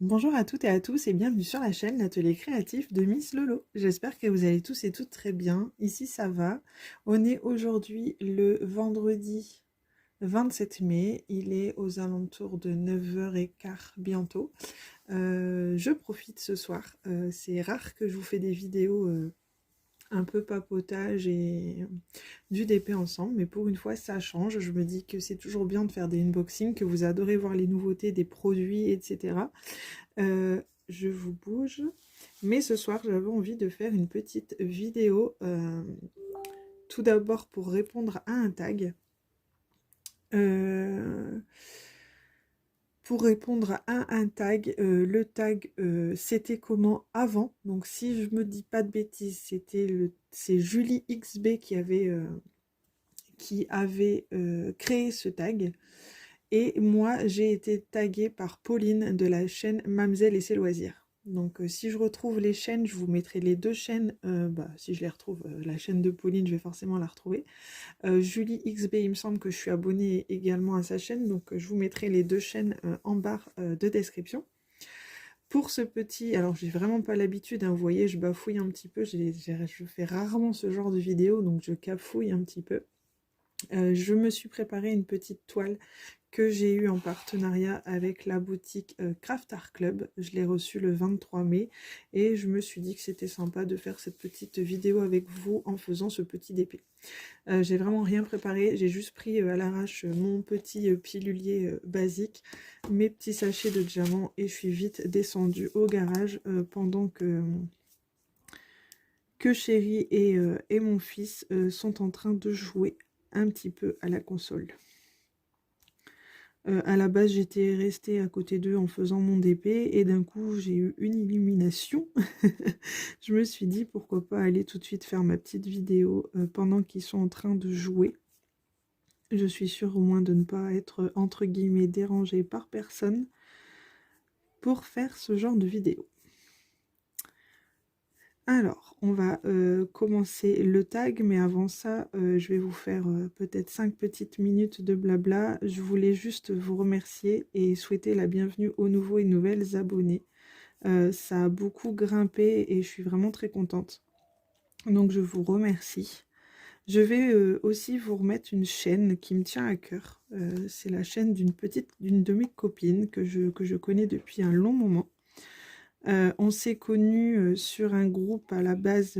Bonjour à toutes et à tous et bienvenue sur la chaîne L'Atelier Créatif de Miss Lolo. J'espère que vous allez tous et toutes très bien. Ici ça va. On est aujourd'hui le vendredi 27 mai. Il est aux alentours de 9h15 bientôt. Je profite ce soir. C'est rare que je vous fais des vidéos un peu papotage et du DP ensemble, mais pour une fois ça change. Je me dis que c'est toujours bien de faire des unboxings, que vous adorez voir les nouveautés des produits, etc. Je vous bouge. Mais ce soir, j'avais envie de faire une petite vidéo. Tout d'abord pour répondre à un tag. Euh, pour répondre à un tag, le tag c'était comment avant. Donc si je me dis pas de bêtises, c'est Julie XB qui avait créé ce tag. Et moi, j'ai été taguée par Pauline de la chaîne Mamzelle et ses loisirs. Donc si je retrouve les chaînes, je vous mettrai les deux chaînes. Si je les retrouve, la chaîne de Pauline, je vais forcément la retrouver. Julie XB, il me semble que je suis abonnée également à sa chaîne. Donc je vous mettrai les deux chaînes en barre de description. Pour ce petit, alors j'ai vraiment pas l'habitude, hein, vous voyez, je bafouille un petit peu. Je fais rarement ce genre de vidéo, donc je cafouille un petit peu. Je me suis préparé une petite toile que j'ai eu en partenariat avec la boutique Craft Art Club. Je l'ai reçue le 23 mai et je me suis dit que c'était sympa de faire cette petite vidéo avec vous en faisant ce petit DP. J'ai vraiment rien préparé, j'ai juste pris à l'arrache mon petit pilulier basique, mes petits sachets de diamants et je suis vite descendue au garage pendant que chérie et mon fils sont en train de jouer un petit peu à la console. À la base, j'étais restée à côté d'eux en faisant mon DP et d'un coup, j'ai eu une illumination. Je me suis dit pourquoi pas aller tout de suite faire ma petite vidéo pendant qu'ils sont en train de jouer. Je suis sûre au moins de ne pas être entre guillemets dérangée par personne pour faire ce genre de vidéo. Alors, on va commencer le tag, mais avant ça, je vais vous faire peut-être 5 petites minutes de blabla. Je voulais juste vous remercier et souhaiter la bienvenue aux nouveaux et nouvelles abonnés. Ça a beaucoup grimpé et je suis vraiment très contente. Donc, je vous remercie. Je vais aussi vous remettre une chaîne qui me tient à cœur. C'est la chaîne d'une de mes copines que je connais depuis un long moment. On s'est connus sur un groupe à la base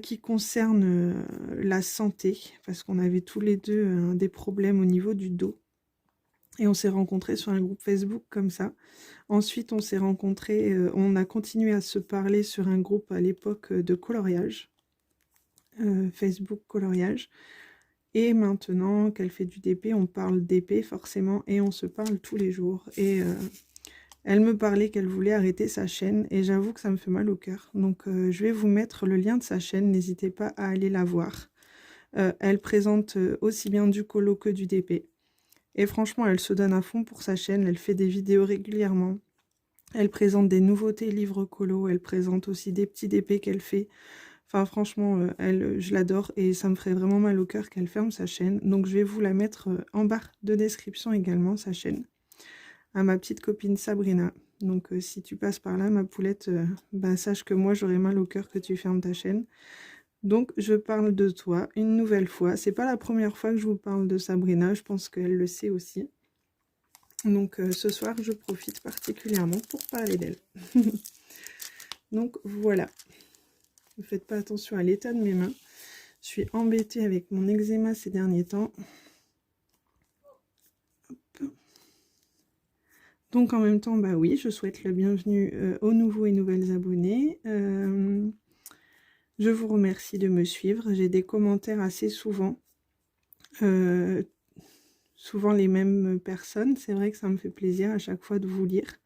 qui concerne la santé, parce qu'on avait tous les deux des problèmes au niveau du dos. Et on s'est rencontrés sur un groupe Facebook comme ça. Ensuite, on s'est rencontrés, on a continué à se parler sur un groupe à l'époque de coloriage, Facebook coloriage. Et maintenant qu'elle fait du DP, on parle DP forcément et on se parle tous les jours. Et elle me parlait qu'elle voulait arrêter sa chaîne et j'avoue que ça me fait mal au cœur. Donc je vais vous mettre le lien de sa chaîne, n'hésitez pas à aller la voir. Elle présente aussi bien du colo que du DP. Et franchement, elle se donne à fond pour sa chaîne, elle fait des vidéos régulièrement. Elle présente des nouveautés livres colo, elle présente aussi des petits DP qu'elle fait. Enfin franchement, je l'adore et ça me ferait vraiment mal au cœur qu'elle ferme sa chaîne. Donc je vais vous la mettre en barre de description également, sa chaîne. À ma petite copine Sabrina. Donc si tu passes par là, ma poulette, sache que moi j'aurais mal au cœur que tu fermes ta chaîne. Donc je parle de toi une nouvelle fois. C'est pas la première fois que je vous parle de Sabrina, je pense qu'elle le sait aussi. Donc ce soir je profite particulièrement pour parler d'elle. Donc voilà. Ne faites pas attention à l'état de mes mains. Je suis embêtée avec mon eczéma ces derniers temps. Hop. Donc en même temps, bah oui, je souhaite la bienvenue aux nouveaux et nouvelles abonnés. Je vous remercie de me suivre. J'ai des commentaires assez souvent. Souvent les mêmes personnes. C'est vrai que ça me fait plaisir à chaque fois de vous lire.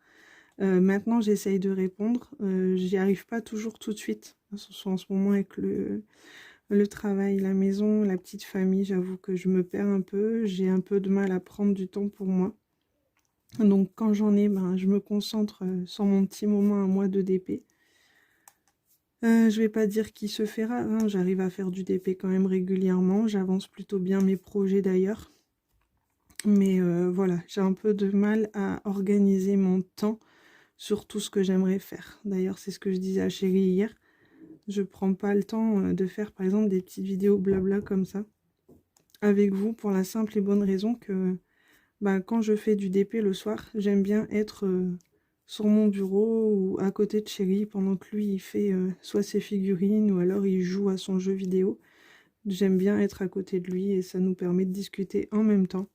Maintenant, j'essaye de répondre. J'y arrive pas toujours tout de suite. En ce moment, avec le travail, la maison, la petite famille, j'avoue que je me perds un peu. J'ai un peu de mal à prendre du temps pour moi. Donc quand j'en ai, je me concentre sur mon petit moment à moi de DP. Je vais pas dire qu'il se fait rare, hein. J'arrive à faire du DP quand même régulièrement. J'avance plutôt bien mes projets d'ailleurs. Mais voilà, j'ai un peu de mal à organiser mon temps sur tout ce que j'aimerais faire. D'ailleurs, c'est ce que je disais à Chérie hier. Je prends pas le temps de faire, par exemple, des petites vidéos blabla comme ça avec vous pour la simple et bonne raison que bah, quand je fais du DP le soir, j'aime bien être sur mon bureau ou à côté de Chérie pendant que lui il fait soit ses figurines ou alors il joue à son jeu vidéo. J'aime bien être à côté de lui et ça nous permet de discuter en même temps.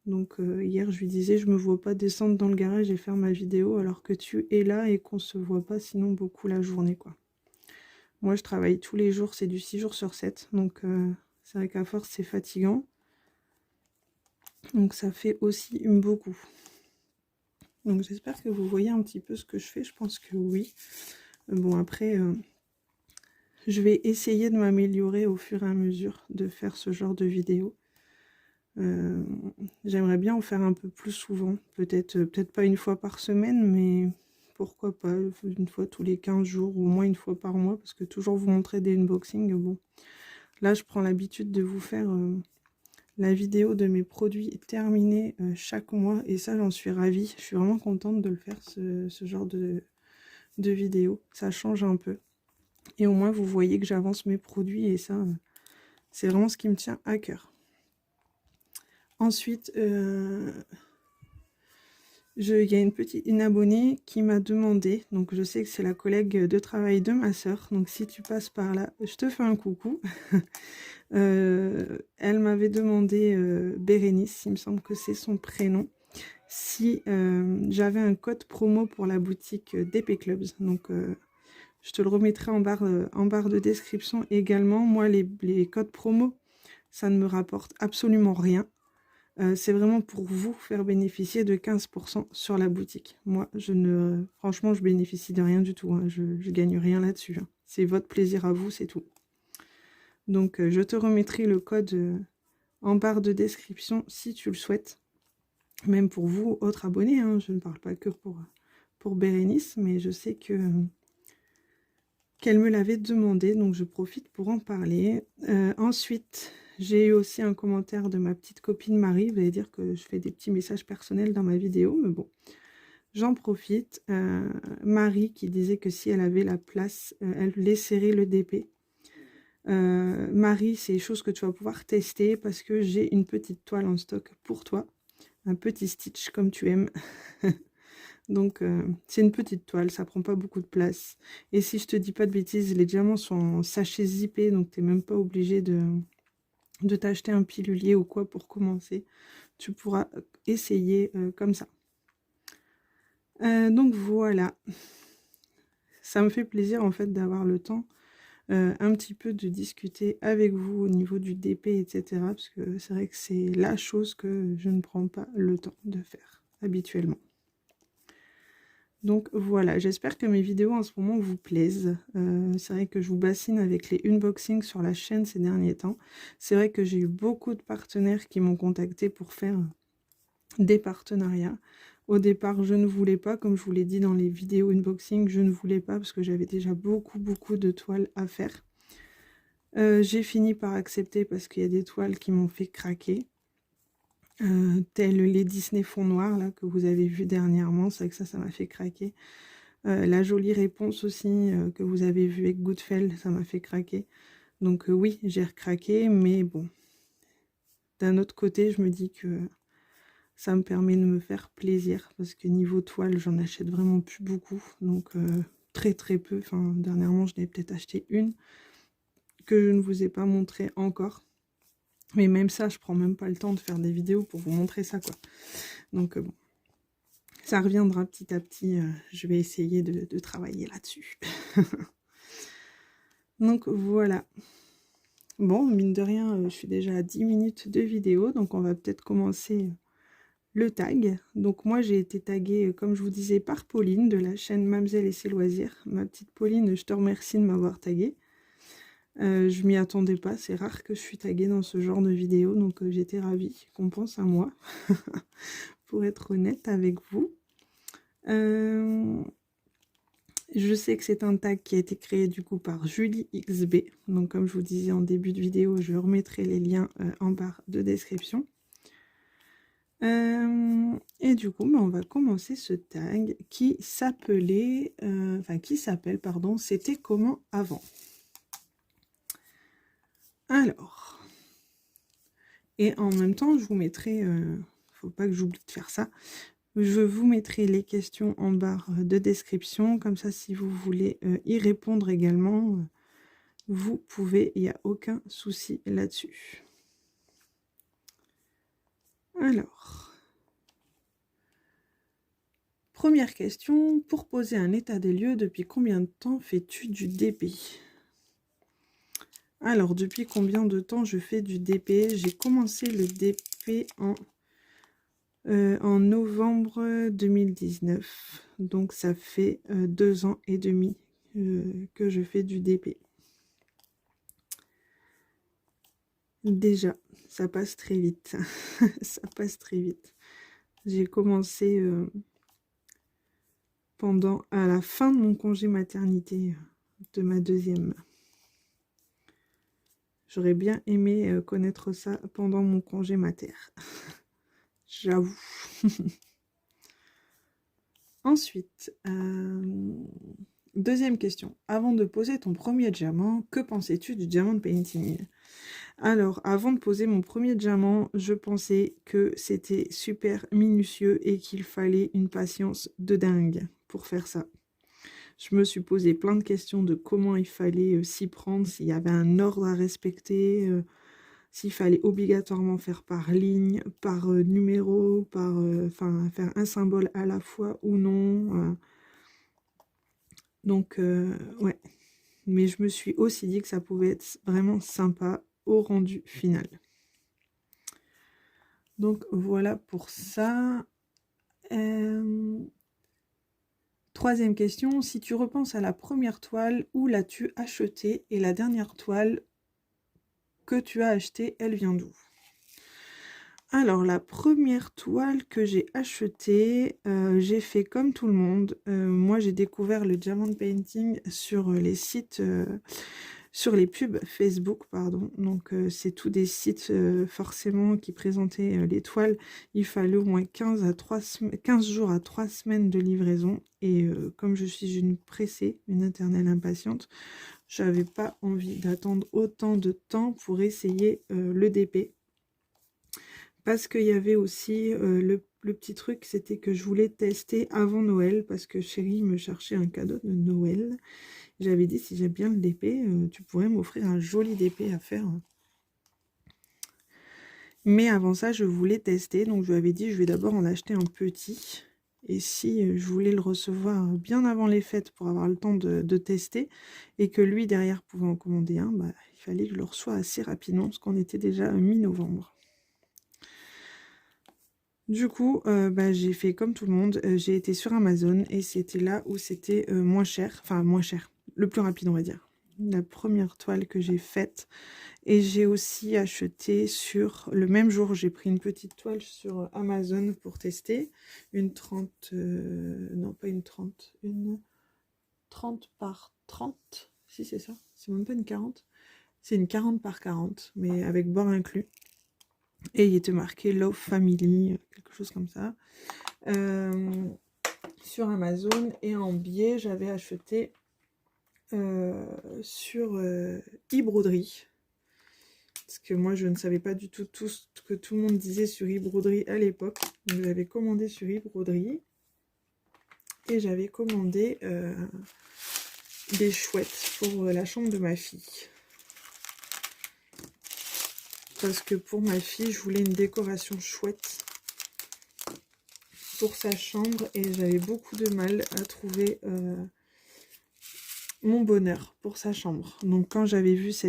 Donc hier je lui disais je me vois pas descendre dans le garage et faire ma vidéo alors que tu es là et qu'on se voit pas sinon beaucoup la journée quoi. Moi je travaille tous les jours, c'est du 6 jours sur 7 donc c'est vrai qu'à force c'est fatigant. Donc ça fait aussi beaucoup. Donc j'espère que vous voyez un petit peu ce que je fais, je pense que oui. Bon après, je vais essayer de m'améliorer au fur et à mesure de faire ce genre de vidéo. J'aimerais bien en faire un peu plus souvent, peut-être pas une fois par semaine, mais pourquoi pas une fois tous les 15 jours ou au moins une fois par mois, parce que toujours vous montrer des unboxings, bon. Là je prends l'habitude de vous faire la vidéo de mes produits terminés chaque mois et ça j'en suis ravie, je suis vraiment contente de le faire ce genre de vidéo, ça change un peu et au moins vous voyez que j'avance mes produits et ça c'est vraiment ce qui me tient à cœur. Ensuite il y a une abonnée qui m'a demandé, donc je sais que c'est la collègue de travail de ma soeur, donc si tu passes par là je te fais un coucou. Elle m'avait demandé, Bérénice, il me semble que c'est son prénom, si j'avais un code promo pour la boutique DP Clubs. Donc je te le remettrai en barre de description également. Moi les codes promo, ça ne me rapporte absolument rien. C'est vraiment pour vous faire bénéficier de 15% sur la boutique. Moi, franchement, je bénéficie de rien du tout. Hein. Je gagne rien là-dessus. Hein. C'est votre plaisir à vous, c'est tout. Donc, je te remettrai le code en barre de description si tu le souhaites. Même pour vous, autres abonnés. Hein. Je ne parle pas que pour Bérénice, mais je sais qu'elle me l'avait demandé, donc je profite pour en parler. Ensuite, j'ai eu aussi un commentaire de ma petite copine Marie. Vous allez dire que je fais des petits messages personnels dans ma vidéo, mais bon, j'en profite. Marie qui disait que si elle avait la place, elle laisserait le DP. Marie, c'est des choses que tu vas pouvoir tester parce que j'ai une petite toile en stock pour toi. Un petit stitch comme tu aimes. Donc, c'est une petite toile, ça prend pas beaucoup de place. Et si je te dis pas de bêtises, les diamants sont en sachet zippé, donc tu n'es même pas obligé de t'acheter un pilulier ou quoi pour commencer. Tu pourras essayer comme ça. Donc voilà. Ça me fait plaisir en fait d'avoir le temps un petit peu de discuter avec vous au niveau du DP, etc. Parce que c'est vrai que c'est la chose que je ne prends pas le temps de faire habituellement. Donc voilà, j'espère que mes vidéos en ce moment vous plaisent. C'est vrai que je vous bassine avec les unboxings sur la chaîne ces derniers temps. C'est vrai que j'ai eu beaucoup de partenaires qui m'ont contacté pour faire des partenariats. Au départ, je ne voulais pas, comme je vous l'ai dit dans les vidéos unboxing, je ne voulais pas parce que j'avais déjà beaucoup de toiles à faire. J'ai fini par accepter parce qu'il y a des toiles qui m'ont fait craquer. Tels les Disney fonds noirs là, que vous avez vu dernièrement, c'est vrai que ça m'a fait craquer. La jolie réponse aussi que vous avez vu avec Goodfell, ça m'a fait craquer. Donc oui, j'ai recraqué, mais bon. D'un autre côté, je me dis que ça me permet de me faire plaisir, parce que niveau toile, j'en achète vraiment plus beaucoup. Donc très peu. Enfin, dernièrement, je n'ai peut-être acheté une que je ne vous ai pas montré encore. Mais même ça, je prends même pas le temps de faire des vidéos pour vous montrer ça, quoi. Donc bon, ça reviendra petit à petit. Je vais essayer de travailler là-dessus. Donc voilà. Bon, mine de rien, je suis déjà à 10 minutes de vidéo, donc on va peut-être commencer le tag. Donc moi, j'ai été taguée, comme je vous disais, par Pauline de la chaîne Mamzelle et ses loisirs. Ma petite Pauline, je te remercie de m'avoir taguée. Je m'y attendais pas, c'est rare que je suis taguée dans ce genre de vidéo, donc j'étais ravie qu'on pense à moi, pour être honnête avec vous. Je sais que c'est un tag qui a été créé du coup par Julie XB, donc comme je vous disais en début de vidéo, je remettrai les liens en barre de description. Et du coup, bah, on va commencer ce tag qui s'appelait, qui s'appelle, pardon, c'était comment avant. Alors, et en même temps, je vous mettrai, faut pas que j'oublie de faire ça, je vous mettrai les questions en barre de description, comme ça si vous voulez y répondre également, vous pouvez, il n'y a aucun souci là-dessus. Alors, première question, pour poser un état des lieux, depuis combien de temps fais-tu du DP? Alors, depuis combien de temps je fais du DP? J'ai commencé le DP en novembre 2019. Donc, ça fait 2 ans et demi que je fais du DP. Déjà, ça passe très vite. Ça passe très vite. J'ai commencé à la fin de mon congé maternité de ma deuxième. J'aurais bien aimé connaître ça pendant mon congé mater. J'avoue. Ensuite, deuxième question. Avant de poser ton premier diamant, que pensais-tu du diamant painting? Alors, avant de poser mon premier diamant, je pensais que c'était super minutieux et qu'il fallait une patience de dingue pour faire ça. Je me suis posé plein de questions de comment il fallait s'y prendre, s'il y avait un ordre à respecter, s'il fallait obligatoirement faire par ligne, par numéro, faire un symbole à la fois ou non. Donc, ouais. Mais je me suis aussi dit que ça pouvait être vraiment sympa au rendu final. Donc, voilà pour ça. Troisième question, si tu repenses à la première toile, où l'as-tu achetée? Et la dernière toile que tu as achetée, elle vient d'où? Alors, la première toile que j'ai achetée, j'ai fait comme tout le monde. Moi, j'ai découvert le diamond painting sur les sites, sur les pubs Facebook, pardon. Donc, c'est tous des sites forcément qui présentaient les toiles. Il fallait au moins 15 jours à 3 semaines de livraison. Et comme je suis une pressée, une éternelle impatiente, j'avais pas envie d'attendre autant de temps pour essayer le DP. Parce qu'il y avait aussi le petit truc, c'était que je voulais tester avant Noël, parce que chérie me cherchait un cadeau de Noël. J'avais dit, si j'aime bien le DP, tu pourrais m'offrir un joli DP à faire. Mais avant ça, je voulais tester, donc je lui avais dit, je vais d'abord en acheter un petit. Et si je voulais le recevoir bien avant les fêtes pour avoir le temps de tester, et que lui, derrière, pouvait en commander un, bah, il fallait que je le reçoive assez rapidement, parce qu'on était déjà mi-novembre. Du coup, j'ai fait comme tout le monde, j'ai été sur Amazon et c'était là où c'était moins cher, le plus rapide on va dire. La première toile que j'ai faite. Et j'ai aussi acheté sur le même jour, j'ai pris une petite toile sur Amazon pour tester. Une 30, non pas une 30, une 30 par 30, si c'est ça, c'est même pas une 40. C'est une 40 par 40, mais avec bord inclus. Et il était marqué Love Family, quelque chose comme ça. Sur Amazon. Et en billet, j'avais acheté sur e-broderie. Parce que moi, je ne savais pas du tout tout ce que tout le monde disait sur e-broderie à l'époque. Donc, j'avais commandé sur e-broderie. Et j'avais commandé des chouettes pour la chambre de ma fille. Parce que pour ma fille, je voulais une décoration chouette pour sa chambre. Et j'avais beaucoup de mal à trouver mon bonheur pour sa chambre. Donc quand j'avais vu ce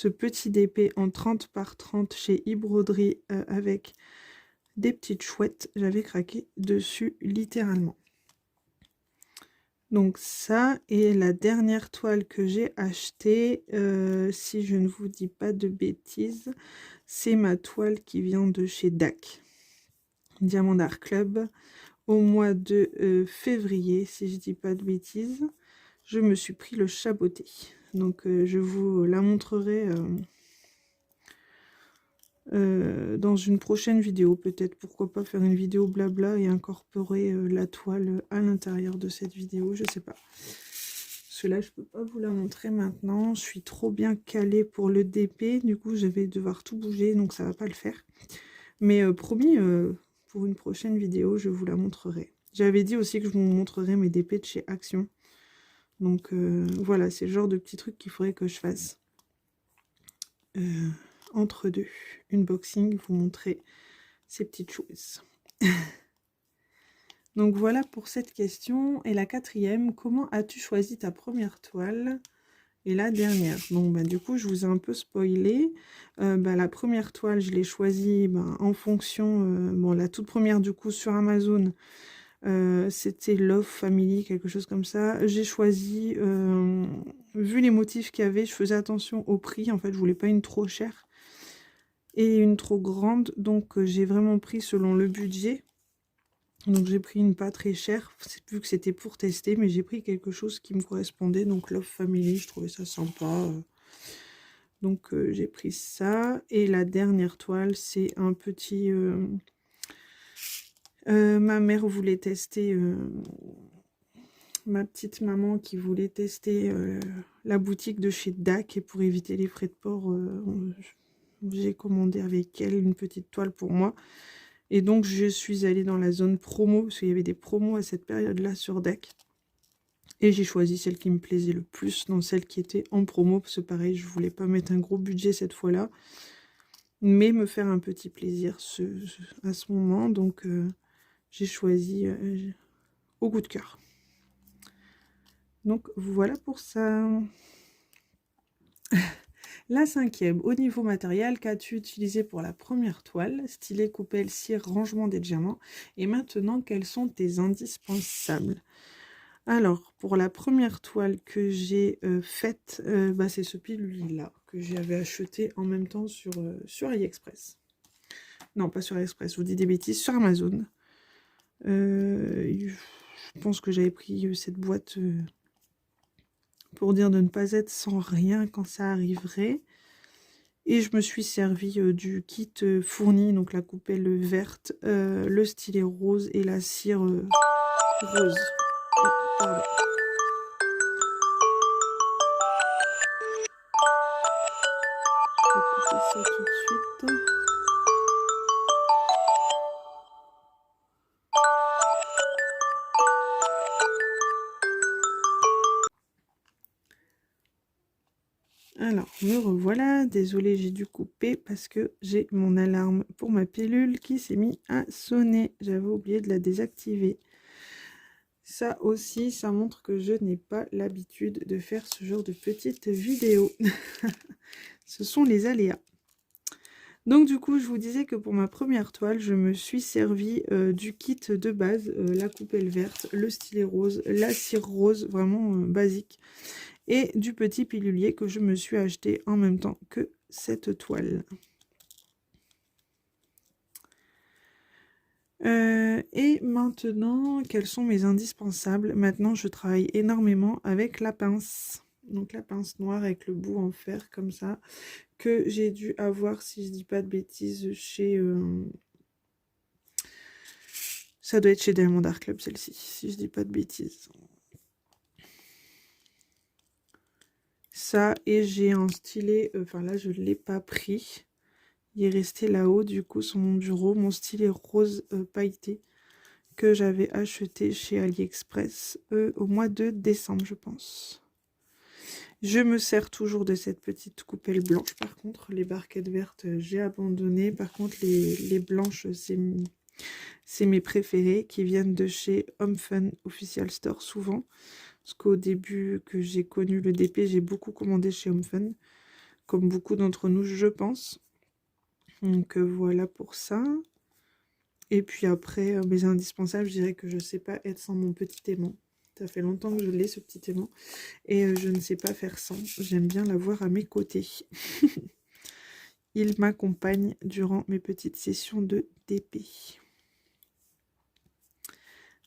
petit DP en 30 par 30 chez e-broderie avec des petites chouettes, j'avais craqué dessus littéralement. Donc ça, et la dernière toile que j'ai achetée, si je ne vous dis pas de bêtises, c'est ma toile qui vient de chez DAC, Diamant Art Club, au mois de février, si je ne dis pas de bêtises. Je me suis pris le chaboté. Donc je vous la montrerai dans une prochaine vidéo. Peut-être, pourquoi pas faire une vidéo blabla et incorporer la toile à l'intérieur de cette vidéo, je sais pas. Cela, je peux pas vous la montrer maintenant. Je suis trop bien calée pour le DP. Du coup, je vais devoir tout bouger, donc ça va pas le faire. Mais promis, pour une prochaine vidéo, je vous la montrerai. J'avais dit aussi que je vous montrerai mes DP de chez Action. Donc voilà, c'est le genre de petits trucs qu'il faudrait que je fasse. Entre deux unboxing, vous montrer ces petites choses. Donc voilà pour cette question. Et la quatrième, comment as-tu choisi ta première toile et la dernière? Donc bah, du coup, je vous ai un peu spoilé. La première toile, je l'ai choisie en fonction... bon, la toute première du coup sur Amazon, c'était Love Family, quelque chose comme ça. J'ai choisi, vu les motifs qu'il y avait, je faisais attention au prix. En fait, je voulais pas une trop chère et une trop grande. Donc j'ai vraiment pris selon le budget. Donc j'ai pris une pas très chère, vu que c'était pour tester, mais j'ai pris quelque chose qui me correspondait. Donc Love Family, je trouvais ça sympa. Donc j'ai pris ça. Et la dernière toile, c'est un petit... ma mère voulait tester... ma petite maman qui voulait tester la boutique de chez DAC. Et pour éviter les frais de port, j'ai commandé avec elle une petite toile pour moi. Et donc, je suis allée dans la zone promo, parce qu'il y avait des promos à cette période-là sur DAC. Et j'ai choisi celle qui me plaisait le plus, dans celle qui était en promo, parce que pareil, je voulais pas mettre un gros budget cette fois-là, mais me faire un petit plaisir à ce moment. Donc, j'ai choisi au coup de cœur. Donc, voilà pour ça. La cinquième, au niveau matériel, qu'as-tu utilisé pour la première toile? Stylet, coupelle, cire, rangement des diamants. Et maintenant, quels sont tes indispensables? Alors, pour la première toile que j'ai faite, c'est ce pilule-là que j'avais acheté en même temps sur AliExpress. Non, pas sur AliExpress, je vous dis des bêtises, sur Amazon. Je pense que j'avais pris cette boîte... pour dire de ne pas être sans rien quand ça arriverait. Et je me suis servi du kit fourni, donc la coupelle verte, le stylet rose et la cire rose. Oh, pardon. Je vais couper ça tout de suite. Alors, me revoilà. Désolée, j'ai dû couper parce que j'ai mon alarme pour ma pilule qui s'est mis à sonner. J'avais oublié de la désactiver. Ça aussi, ça montre que je n'ai pas l'habitude de faire ce genre de petites vidéos. Ce sont les aléas. Donc du coup, je vous disais que pour ma première toile, je me suis servi du kit de base, la coupelle verte, le stylet rose, la cire rose, vraiment basique, et du petit pilulier que je me suis acheté en même temps que cette toile. Et maintenant, quels sont mes indispensables? Maintenant, je travaille énormément avec la pince. Donc la pince noire avec le bout en fer comme ça, que j'ai dû avoir, si je dis pas de bêtises, chez... ça doit être chez Diamond Art Club, celle-ci, si je dis pas de bêtises. Ça, et j'ai un stylet, enfin là, je ne l'ai pas pris. Il est resté là-haut, du coup, sur mon bureau, mon stylet rose pailleté que j'avais acheté chez AliExpress au mois de décembre, je pense. Je me sers toujours de cette petite coupelle blanche. Par contre, les barquettes vertes, j'ai abandonné. Par contre, les blanches, c'est mes préférées qui viennent de chez Home Fun Official Store souvent. Parce qu'au début que j'ai connu le DP, j'ai beaucoup commandé chez Home Fun. Comme beaucoup d'entre nous, je pense. Donc voilà pour ça. Et puis après, mes indispensables, je dirais que je ne sais pas être sans mon petit aimant. Ça fait longtemps que je l'ai, ce petit aimant. Et je ne sais pas faire sans. J'aime bien l'avoir à mes côtés. Il m'accompagne durant mes petites sessions de DP.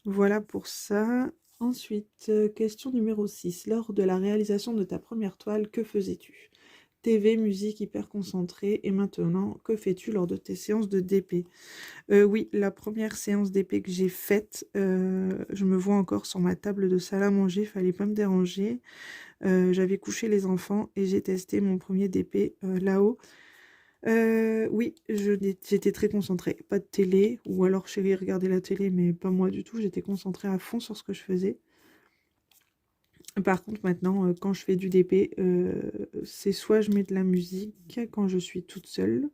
Voilà pour ça. Ensuite, question numéro 6. Lors de la réalisation de ta première toile, que faisais-tu? TV, musique, hyper concentrée. Et maintenant, que fais-tu lors de tes séances de DP? Oui, la première séance d'épée que j'ai faite, je me vois encore sur ma table de salle à manger, fallait pas me déranger. J'avais couché les enfants et j'ai testé mon premier DP là-haut. Oui, j'étais très concentrée. Pas de télé, ou alors chérie regardait la télé, mais pas moi du tout. J'étais concentrée à fond sur ce que je faisais. Par contre, maintenant, quand je fais du DP, c'est soit je mets de la musique quand je suis toute seule,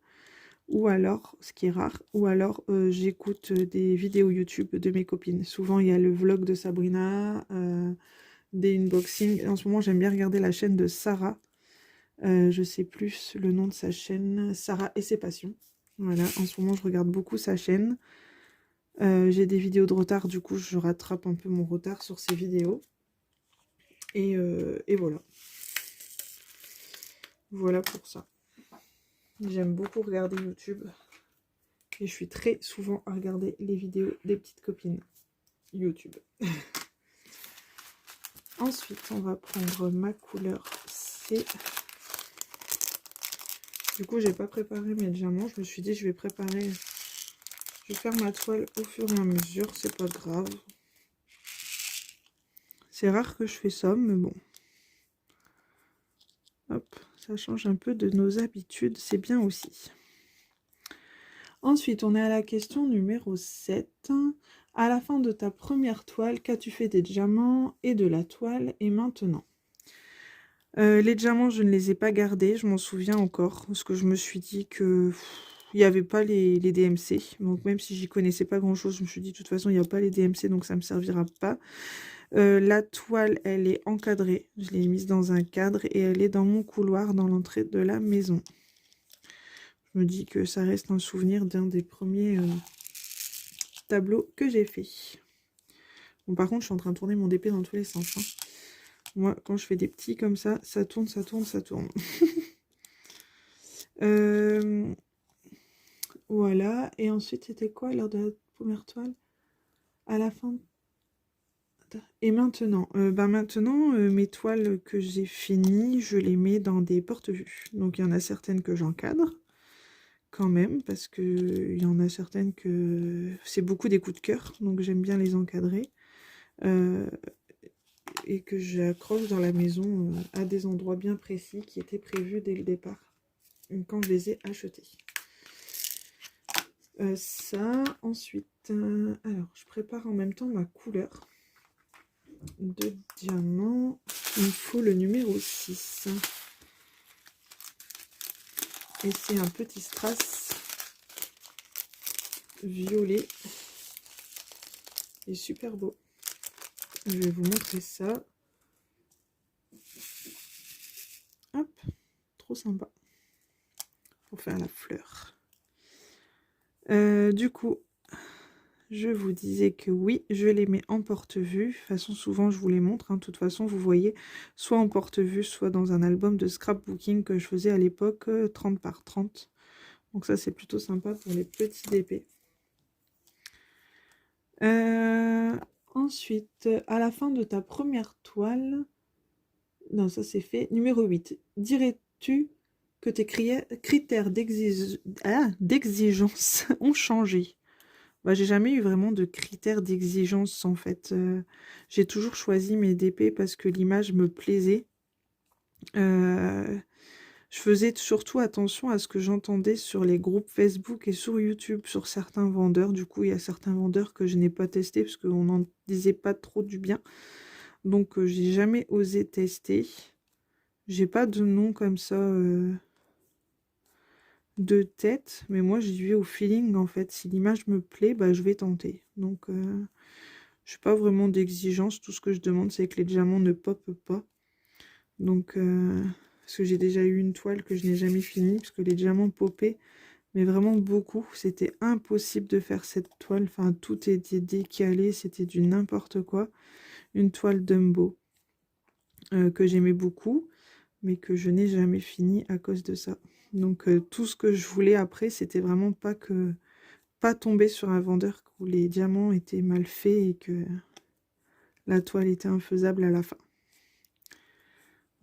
ou alors, ce qui est rare, ou alors j'écoute des vidéos YouTube de mes copines. Souvent, il y a le vlog de Sabrina, des unboxings. En ce moment, j'aime bien regarder la chaîne de Sarah. Je sais plus le nom de sa chaîne, Sarah et ses passions. Voilà, en ce moment, je regarde beaucoup sa chaîne. J'ai des vidéos de retard, du coup, je rattrape un peu mon retard sur ces vidéos. Et voilà. Voilà pour ça. J'aime beaucoup regarder YouTube. Et je suis très souvent à regarder les vidéos des petites copines YouTube. Ensuite, on va prendre ma couleur C. Du coup, j'ai pas préparé mes diamants. Je me suis dit, je vais faire ma toile au fur et à mesure. C'est pas grave. C'est rare que je fais ça, mais bon. Hop, ça change un peu de nos habitudes. C'est bien aussi. Ensuite, on est à la question numéro 7. À la fin de ta première toile, qu'as-tu fait des diamants et de la toile et maintenant? Les diamants, je ne les ai pas gardés, je m'en souviens encore, parce que je me suis dit que il n'y avait pas les DMC. Donc même si j'y connaissais pas grand-chose, je me suis dit de toute façon, il n'y a pas les DMC, donc ça ne me servira pas. La toile, elle est encadrée. Je l'ai mise dans un cadre et elle est dans mon couloir, dans l'entrée de la maison. Je me dis que ça reste un souvenir d'un des premiers tableaux que j'ai fait. Bon, par contre, je suis en train de tourner mon DP dans tous les sens. Hein. Moi, quand je fais des petits comme ça, ça tourne, ça tourne, ça tourne. Voilà. Et ensuite, c'était quoi lors de la première toile? À la fin. Et maintenant, maintenant, mes toiles que j'ai finies, je les mets dans des porte-vues. Donc, il y en a certaines que j'encadre, quand même, parce que il y en a certaines que c'est beaucoup des coups de cœur, donc j'aime bien les encadrer. Et que j'accroche dans la maison à des endroits bien précis qui étaient prévus dès le départ, quand je les ai achetés. Ça, ensuite, alors je prépare en même temps ma couleur de diamant. Il me faut le numéro 6. Et c'est un petit strass violet. Il est super beau. Je vais vous montrer ça. Hop, trop sympa. Pour faire la fleur. Du coup, je vous disais que oui, je les mets en porte-vue. De toute façon, souvent, je vous les montre. Hein. De toute façon, vous voyez, soit en porte-vue, soit dans un album de scrapbooking que je faisais à l'époque, 30 par 30. Donc ça, c'est plutôt sympa pour les petits DP. Ensuite, à la fin de ta première toile... Non, ça c'est fait. Numéro 8. Dirais-tu que tes critères d'exigence ont changé? Bah, j'ai jamais eu vraiment de critères d'exigence en fait. J'ai toujours choisi mes DP parce que l'image me plaisait. Je faisais surtout attention à ce que j'entendais sur les groupes Facebook et sur YouTube, sur certains vendeurs. Du coup, il y a certains vendeurs que je n'ai pas testés parce qu'on n'en disait pas trop du bien. Donc, j'ai jamais osé tester. J'ai pas de nom comme ça de tête, mais moi j'y vais au feeling en fait. Si l'image me plaît, bah, je vais tenter. Donc, je n'ai pas vraiment d'exigence. Tout ce que je demande, c'est que les diamants ne popent pas. Donc, parce que j'ai déjà eu une toile que je n'ai jamais finie, parce que les diamants popaient, mais vraiment beaucoup. C'était impossible de faire cette toile. Enfin, tout était décalé, c'était du n'importe quoi. Une toile Dumbo que j'aimais beaucoup, mais que je n'ai jamais fini à cause de ça. Donc, tout ce que je voulais après, c'était vraiment pas tomber sur un vendeur où les diamants étaient mal faits et que la toile était infaisable à la fin.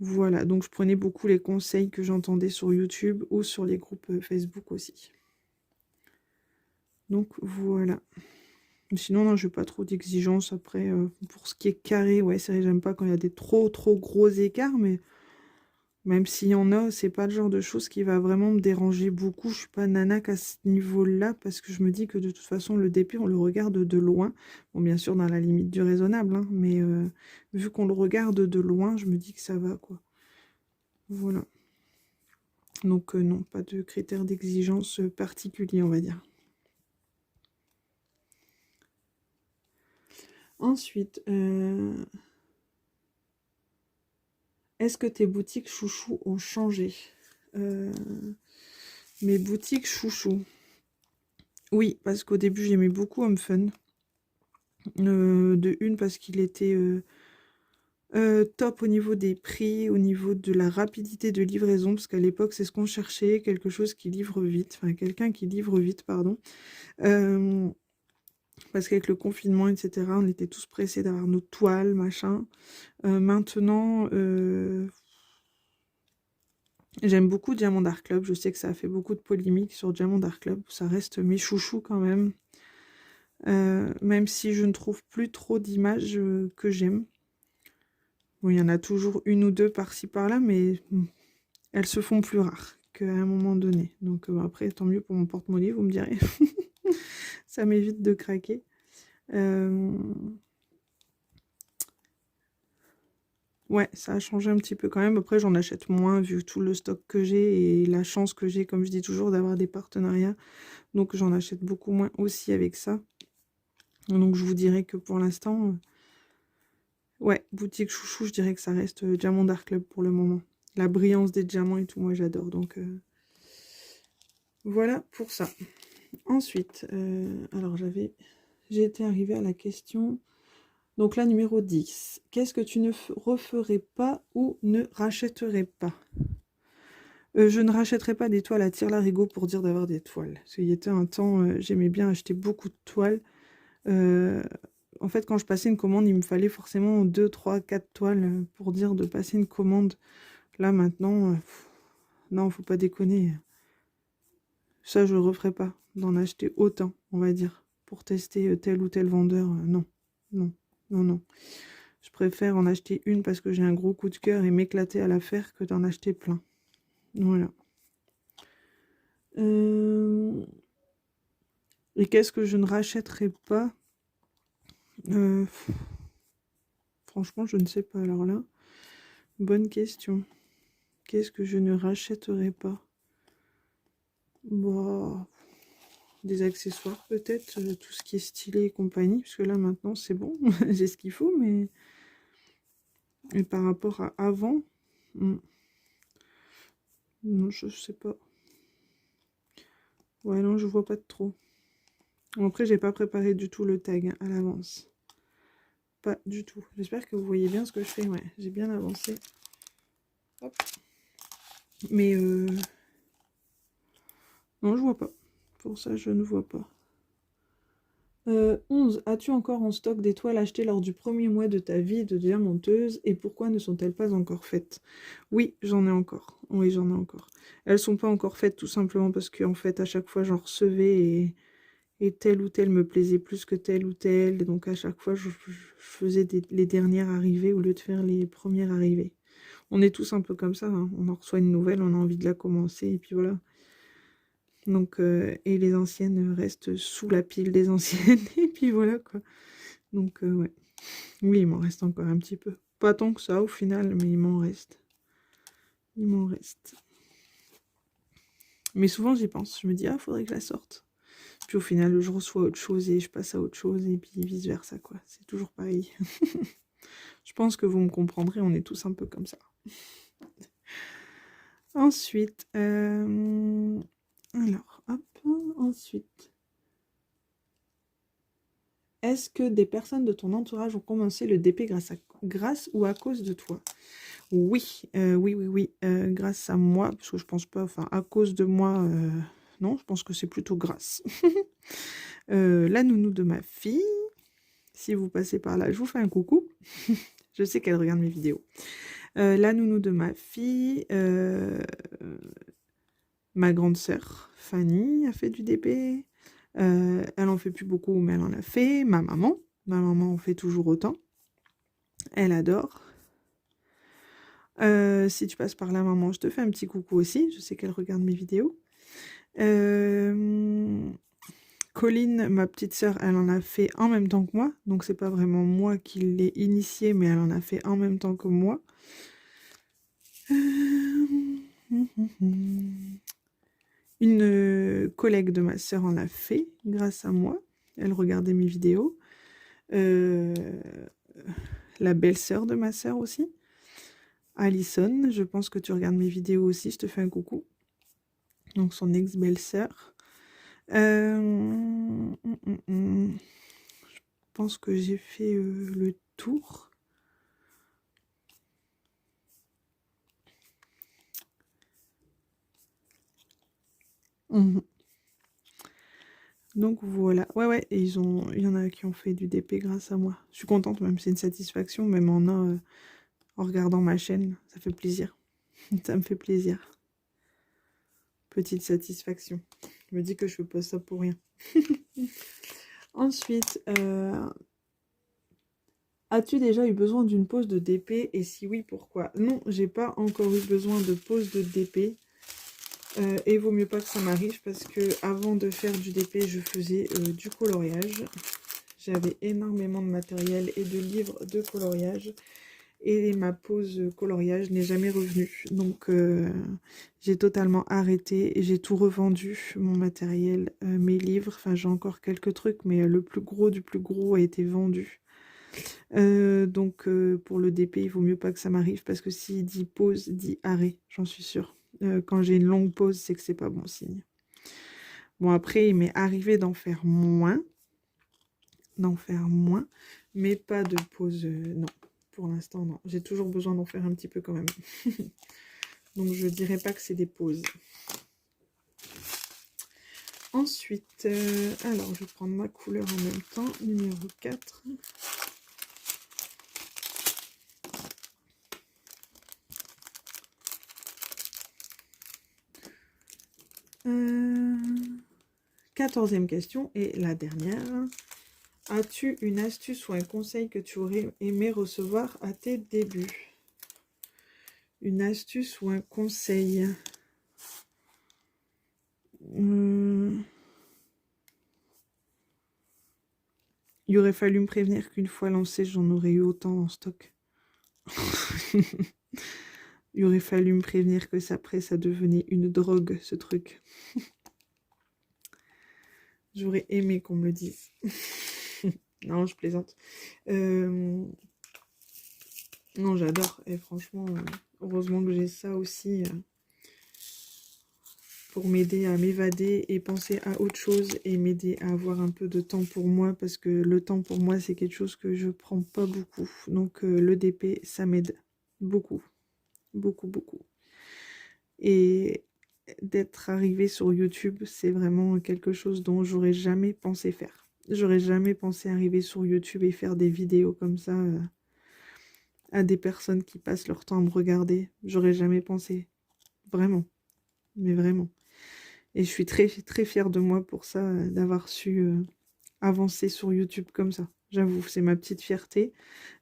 Voilà, donc je prenais beaucoup les conseils que j'entendais sur YouTube ou sur les groupes Facebook aussi. Donc voilà. Sinon, non, je n'ai pas trop d'exigences. Après, pour ce qui est carré, ouais, c'est vrai, j'aime pas quand il y a des trop gros écarts, mais même s'il y en a, c'est pas le genre de choses qui va vraiment me déranger beaucoup. Je suis pas nanaque à ce niveau-là, parce que je me dis que de toute façon, le dépit, on le regarde de loin. Bon, bien sûr, dans la limite du raisonnable, hein, mais vu qu'on le regarde de loin, je me dis que ça va, quoi. Voilà. Donc non, pas de critères d'exigence particuliers, on va dire. Ensuite, est-ce que tes boutiques chouchou ont changé? Mes boutiques chouchou. Oui, parce qu'au début, j'aimais beaucoup Home Fun. De une, parce qu'il était top au niveau des prix, au niveau de la rapidité de livraison, parce qu'à l'époque, c'est ce qu'on cherchait, quelque chose qui livre vite, enfin, quelqu'un qui livre vite, pardon. Parce qu'avec le confinement, etc., on était tous pressés d'avoir nos toiles, machin. Maintenant, j'aime beaucoup Diamond Art Club. Je sais que ça a fait beaucoup de polémiques sur Diamond Art Club. Ça reste mes chouchous quand même. Même si je ne trouve plus trop d'images que j'aime. Bon, il y en a toujours une ou deux par-ci par-là, mais elles se font plus rares qu'à un moment donné. Donc après, tant mieux pour mon porte-monnaie, vous me direz. Ça m'évite de craquer. Ouais, ça a changé un petit peu quand même. Après, j'en achète moins vu tout le stock que j'ai et la chance que j'ai, comme je dis toujours, d'avoir des partenariats. Donc, j'en achète beaucoup moins aussi avec ça. Donc, je vous dirais que pour l'instant, ouais, boutique chouchou, je dirais que ça reste Diamond Art Club pour le moment. La brillance des diamants et tout, moi, j'adore. Donc, voilà pour ça. Ensuite, alors j'étais arrivée à la question... Donc là, numéro 10. Qu'est-ce que tu ne referais pas ou ne rachèterais pas? Je ne rachèterais pas des toiles à tire-larigot pour dire d'avoir des toiles. Parce qu'il y était un temps, j'aimais bien acheter beaucoup de toiles. En fait, quand je passais une commande, il me fallait forcément 2, 3, 4 toiles pour dire de passer une commande. Là, maintenant, non, faut pas déconner. Ça, je ne referais pas, d'en acheter autant, on va dire, pour tester tel ou tel vendeur. Non, non, non, non. Je préfère en acheter une parce que j'ai un gros coup de cœur et m'éclater à la faire que d'en acheter plein. Voilà. Et qu'est-ce que je ne rachèterai pas? Franchement, je ne sais pas. Alors là, bonne question. Qu'est-ce que je ne rachèterai pas? Bah, des accessoires peut-être, tout ce qui est stylé et compagnie. Parce que là, maintenant, c'est bon. J'ai ce qu'il faut, mais... Et par rapport à avant... Non, je sais pas. Ouais, non, je vois pas de trop. Après, j'ai pas préparé du tout le tag à l'avance. Pas du tout. J'espère que vous voyez bien ce que je fais. Ouais, j'ai bien avancé. Hop. Mais non, je vois pas. Pour ça, je ne vois pas. 11. As-tu encore en stock des toiles achetées lors du premier mois de ta vie de diamanteuse et pourquoi ne sont-elles pas encore faites? Oui, j'en ai encore. Oui, j'en ai encore. Elles sont pas encore faites tout simplement parce qu'en fait, à chaque fois, j'en recevais et telle ou telle me plaisait plus que telle ou telle. Et donc, à chaque fois, je faisais les dernières arrivées au lieu de faire les premières arrivées. On est tous un peu comme ça, hein. On en reçoit une nouvelle, on a envie de la commencer et puis voilà. Donc, et les anciennes restent sous la pile des anciennes. Et puis voilà, quoi. Donc, ouais. Oui, il m'en reste encore un petit peu. Pas tant que ça, au final, mais il m'en reste. Il m'en reste. Mais souvent, j'y pense. Je me dis, ah, faudrait que je la sorte. Puis au final, je reçois autre chose et je passe à autre chose. Et puis vice-versa, quoi. C'est toujours pareil. Je pense que vous me comprendrez. On est tous un peu comme ça. Ensuite, alors, hop, ensuite. Est-ce que des personnes de ton entourage ont commencé le DP grâce ou à cause de toi? Oui, oui, grâce à moi, parce que je pense pas, enfin, à cause de moi, non, je pense que c'est plutôt grâce. La nounou de ma fille, si vous passez par là, je vous fais un coucou. Je sais qu'elle regarde mes vidéos. La nounou de ma fille, ma grande sœur Fanny a fait du DP. Elle en fait plus beaucoup, mais elle en a fait. Ma maman en fait toujours autant. Elle adore. Si tu passes par là, maman, je te fais un petit coucou aussi. Je sais qu'elle regarde mes vidéos. Colline, ma petite sœur, elle en a fait en même temps que moi. Donc, c'est pas vraiment moi qui l'ai initiée, mais elle en a fait en même temps que moi. Une collègue de ma sœur en a fait grâce à moi. Elle regardait mes vidéos. La belle-sœur de ma sœur aussi. Alison, je pense que tu regardes mes vidéos aussi, je te fais un coucou. Donc son ex-belle-sœur. Je pense que j'ai fait le tour. Donc voilà, ouais, et il y en a qui ont fait du DP grâce à moi. Je suis contente, même c'est une satisfaction, même en regardant ma chaîne, ça fait plaisir. Ça me fait plaisir. Petite satisfaction. Je me dis que je fais pas ça pour rien. Ensuite, as-tu déjà eu besoin d'une pause de DP? Et si oui, pourquoi? Non, j'ai pas encore eu besoin de pause de DP. Et vaut mieux pas que ça m'arrive parce que avant de faire du DP, je faisais du coloriage. J'avais énormément de matériel et de livres de coloriage. Et ma pause coloriage n'est jamais revenue. Donc j'ai totalement arrêté et j'ai tout revendu, mon matériel, mes livres. Enfin, j'ai encore quelques trucs, mais le plus gros du plus gros a été vendu. Donc pour le DP, il vaut mieux pas que ça m'arrive parce que s'il dit pause, dit arrêt, j'en suis sûre. Quand j'ai une longue pause, c'est que c'est pas bon signe. Bon, après, il m'est arrivé d'en faire moins, mais pas de pause, non. Pour l'instant, non. J'ai toujours besoin d'en faire un petit peu quand même. Donc, je dirais pas que c'est des pauses. Ensuite, alors, je vais prendre ma couleur en même temps, numéro 4. Euh, 14e question et la dernière. As-tu une astuce ou un conseil que tu aurais aimé recevoir à tes débuts? Une astuce ou un conseil? Il aurait fallu me prévenir qu'une fois lancé, j'en aurais eu autant en stock. Il aurait fallu me prévenir que après, ça devenait une drogue, ce truc. J'aurais aimé qu'on me le dise. Non, je plaisante. Non, j'adore. Et franchement, heureusement que j'ai ça aussi pour m'aider à m'évader et penser à autre chose et m'aider à avoir un peu de temps pour moi parce que le temps pour moi, c'est quelque chose que je prends pas beaucoup. Donc, le DP, ça m'aide beaucoup. Beaucoup, beaucoup. Et d'être arrivée sur YouTube, c'est vraiment quelque chose dont j'aurais jamais pensé faire. J'aurais jamais pensé arriver sur YouTube et faire des vidéos comme ça à des personnes qui passent leur temps à me regarder. J'aurais jamais pensé. Vraiment. Mais vraiment. Et je suis très, très fière de moi pour ça, d'avoir su avancer sur YouTube comme ça. J'avoue, c'est ma petite fierté.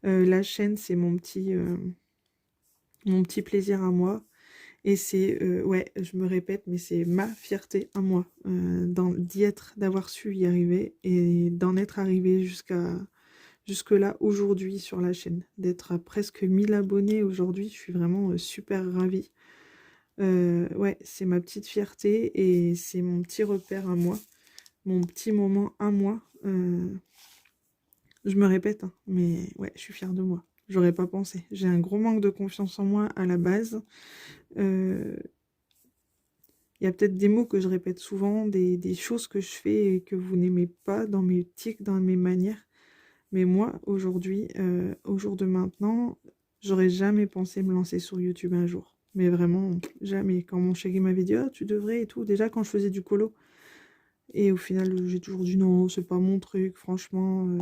La chaîne, c'est mon petit plaisir à moi. Et c'est, ouais, je me répète, mais c'est ma fierté à moi d'y être, d'avoir su y arriver et d'en être arrivé jusque-là aujourd'hui sur la chaîne. D'être à presque 1000 abonnés aujourd'hui, je suis vraiment super ravie. Ouais, c'est ma petite fierté et c'est mon petit repère à moi, mon petit moment à moi. Je me répète, hein, mais ouais, je suis fière de moi. J'aurais pas pensé. J'ai un gros manque de confiance en moi à la base. Il y a peut-être des mots que je répète souvent, des choses que je fais et que vous n'aimez pas dans mes tics, dans mes manières. Mais moi, aujourd'hui, au jour de maintenant, j'aurais jamais pensé me lancer sur YouTube un jour. Mais vraiment, jamais. Quand mon chéri m'avait dit « Ah, tu devrais » et tout, déjà quand je faisais du colo. Et au final, j'ai toujours dit « Non, c'est pas mon truc, franchement,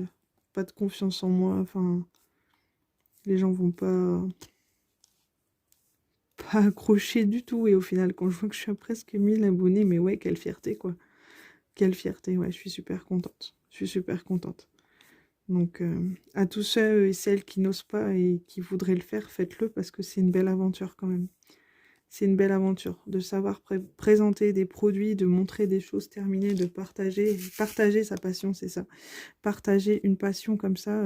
pas de confiance en moi. » Enfin, les gens vont pas... pas accroché du tout. Et au final, quand je vois que je suis à presque 1000 abonnés, mais ouais, quelle fierté, quoi. Quelle fierté, ouais, je suis super contente. Je suis super contente. Donc, à tous ceux et celles qui n'osent pas et qui voudraient le faire, faites-le parce que c'est une belle aventure quand même. C'est une belle aventure de savoir présenter des produits, de montrer des choses terminées, de partager sa passion, c'est ça. Partager une passion comme ça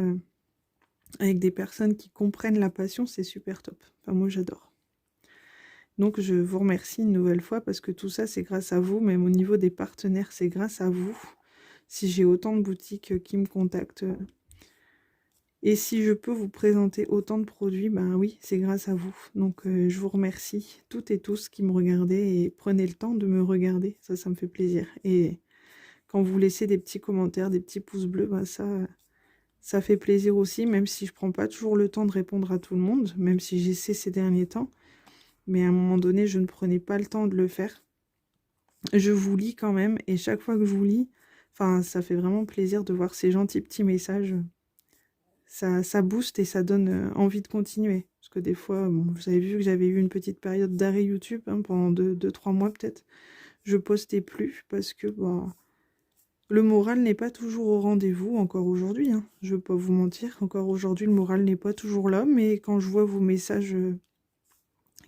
avec des personnes qui comprennent la passion, c'est super top. Enfin, moi, j'adore. Donc, je vous remercie une nouvelle fois parce que tout ça, c'est grâce à vous. Même au niveau des partenaires, c'est grâce à vous. Si j'ai autant de boutiques qui me contactent et si je peux vous présenter autant de produits, ben oui, c'est grâce à vous. Donc, je vous remercie toutes et tous qui me regardez et prenez le temps de me regarder. Ça me fait plaisir. Et quand vous laissez des petits commentaires, des petits pouces bleus, ben ça fait plaisir aussi, même si je prends pas toujours le temps de répondre à tout le monde, même si j'essaie ces derniers temps. Mais à un moment donné, je ne prenais pas le temps de le faire. Je vous lis quand même, et chaque fois que je vous lis, enfin, ça fait vraiment plaisir de voir ces gentils petits messages. Ça booste et ça donne envie de continuer. Parce que des fois, bon, vous avez vu que j'avais eu une petite période d'arrêt YouTube, hein, pendant 2-3 mois peut-être. Je postais plus parce que bah, le moral n'est pas toujours au rendez-vous, encore aujourd'hui. Hein. Je ne veux pas vous mentir, encore aujourd'hui, le moral n'est pas toujours là. Mais quand je vois vos messages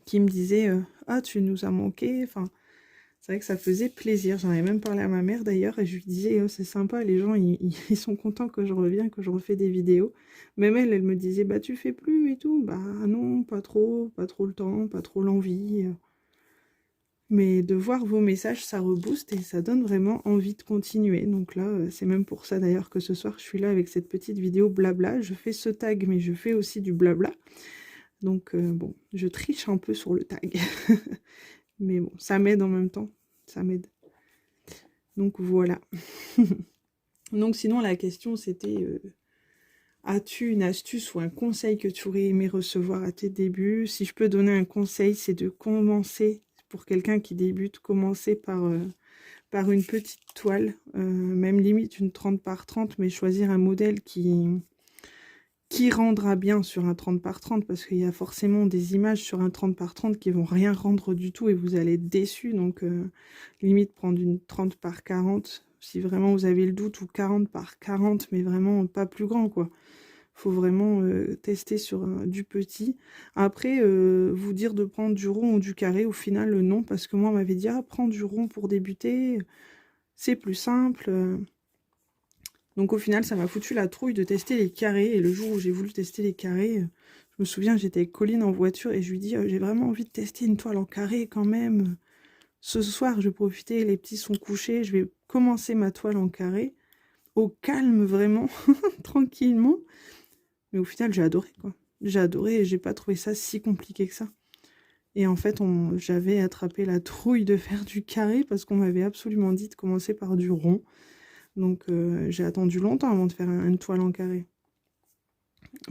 qui me disaient ah, tu nous as manqué », enfin, c'est vrai que ça faisait plaisir. J'en avais même parlé à ma mère d'ailleurs et je lui disais oh, c'est sympa, les gens ils sont contents que je reviens, que je refais des vidéos. Même elle me disait bah tu fais plus et tout. Bah non, pas trop le temps, pas trop l'envie. Mais de voir vos messages, ça rebooste et ça donne vraiment envie de continuer. Donc là, c'est même pour ça d'ailleurs que ce soir je suis là avec cette petite vidéo blabla. Je fais ce tag mais je fais aussi du blabla. Donc bon, je triche un peu sur le tag. Mais bon, ça m'aide en même temps. Ça m'aide. Donc voilà. Donc sinon la question c'était as-tu une astuce ou un conseil que tu aurais aimé recevoir à tes débuts? Si je peux donner un conseil, c'est de commencer, pour quelqu'un qui débute, commencer par une petite toile, même limite une 30 par 30, mais choisir un modèle qui rendra bien sur un 30 par 30, parce qu'il y a forcément des images sur un 30 par 30 qui vont rien rendre du tout et vous allez être déçus. Donc limite prendre une 30 par 40 si vraiment vous avez le doute, ou 40 par 40 mais vraiment pas plus grand quoi. Faut vraiment tester sur du petit. Après vous dire de prendre du rond ou du carré, au final non, parce que moi on m'avait dit ah prends du rond pour débuter, c'est plus simple. Donc au final, ça m'a foutu la trouille de tester les carrés. Et le jour où j'ai voulu tester les carrés, je me souviens, j'étais avec Colline en voiture et je lui dis j'ai vraiment envie de tester une toile en carré quand même. Ce soir, je vais profiter, les petits sont couchés, je vais commencer ma toile en carré. Au calme, vraiment, tranquillement. Mais au final, j'ai adoré, quoi. J'ai adoré et j'ai pas trouvé ça si compliqué que ça. Et en fait, j'avais attrapé la trouille de faire du carré parce qu'on m'avait absolument dit de commencer par du rond. Donc j'ai attendu longtemps avant de faire une toile en carré.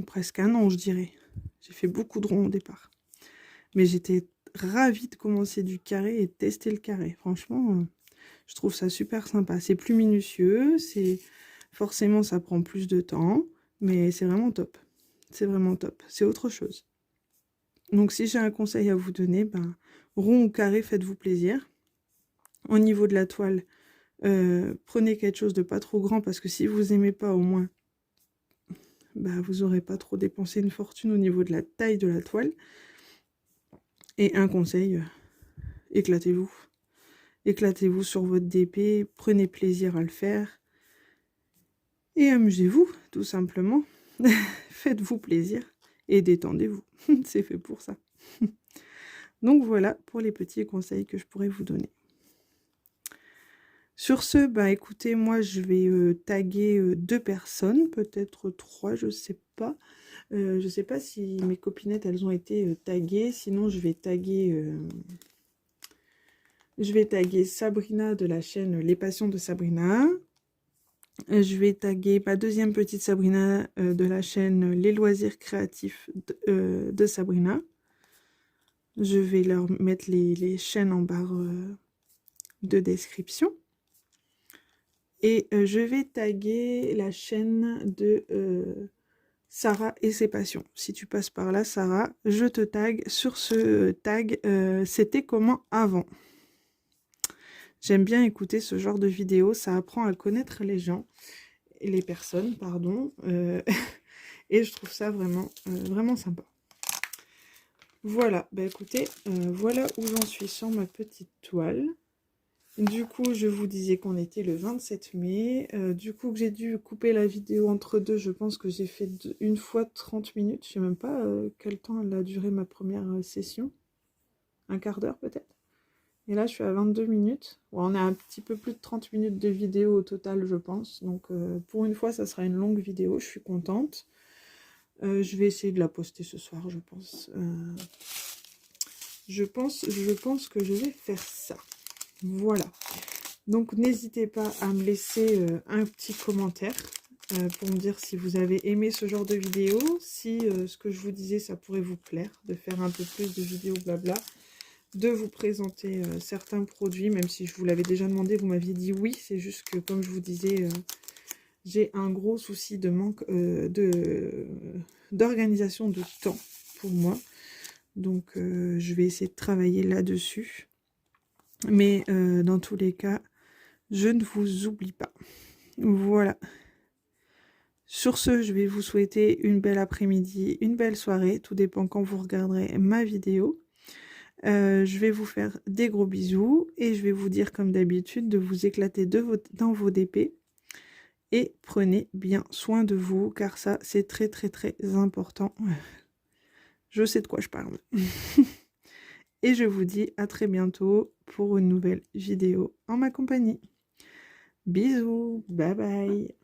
Presque un an, je dirais. J'ai fait beaucoup de ronds au départ. Mais j'étais ravie de commencer du carré et de tester le carré. Franchement, je trouve ça super sympa. C'est plus minutieux, forcément ça prend plus de temps, mais c'est vraiment top. C'est vraiment top. C'est autre chose. Donc si j'ai un conseil à vous donner, ben, rond ou carré, faites-vous plaisir. Au niveau de la toile, prenez quelque chose de pas trop grand, parce que si vous aimez pas, au moins, bah, vous n'aurez pas trop dépensé une fortune au niveau de la taille de la toile. Et un conseil, éclatez-vous. Éclatez-vous sur votre DP, prenez plaisir à le faire. Et amusez-vous, tout simplement. Faites-vous plaisir et détendez-vous. C'est fait pour ça. Donc voilà pour les petits conseils que je pourrais vous donner. Sur ce, bah écoutez, moi je vais taguer 2 personnes, peut-être 3, je sais pas. Je sais pas si mes copinettes elles ont été taguées, sinon je vais taguer Sabrina de la chaîne Les Passions de Sabrina. Je vais taguer ma deuxième petite Sabrina de la chaîne Les Loisirs Créatifs de Sabrina. Je vais leur mettre les chaînes en barre de description. Et je vais taguer la chaîne de Sarah et ses passions. Si tu passes par là, Sarah, je te tag sur ce tag. C'était comment avant. J'aime bien écouter ce genre de vidéos. Ça apprend à connaître les gens, et les personnes, pardon. Et je trouve ça vraiment, vraiment sympa. Voilà, bah écoutez, voilà où j'en suis sur ma petite toile. Du coup, je vous disais qu'on était le 27 mai. Du coup, que j'ai dû couper la vidéo entre deux. Je pense que j'ai fait une fois 30 minutes. Je sais même pas quel temps elle a duré ma première session. Un quart d'heure peut-être. Et là, je suis à 22 minutes. Ouais, on a un petit peu plus de 30 minutes de vidéo au total, je pense. Donc, pour une fois, ça sera une longue vidéo. Je suis contente. Je vais essayer de la poster ce soir, je pense. Je pense que je vais faire ça. Voilà. Donc, n'hésitez pas à me laisser un petit commentaire pour me dire si vous avez aimé ce genre de vidéo, si ce que je vous disais, ça pourrait vous plaire, de faire un peu plus de vidéos blabla, de vous présenter certains produits, même si je vous l'avais déjà demandé, vous m'aviez dit oui, c'est juste que, comme je vous disais, j'ai un gros souci de manque d'organisation de temps pour moi. Donc, je vais essayer de travailler là-dessus. Mais dans tous les cas, je ne vous oublie pas. Voilà. Sur ce, je vais vous souhaiter une belle après-midi, une belle soirée. Tout dépend quand vous regarderez ma vidéo. Je vais vous faire des gros bisous. Et je vais vous dire, comme d'habitude, de vous éclater dans vos DP. Et prenez bien soin de vous, car ça, c'est très, très, très important. Je sais de quoi je parle. Et je vous dis à très bientôt pour une nouvelle vidéo en ma compagnie. Bisous, bye bye.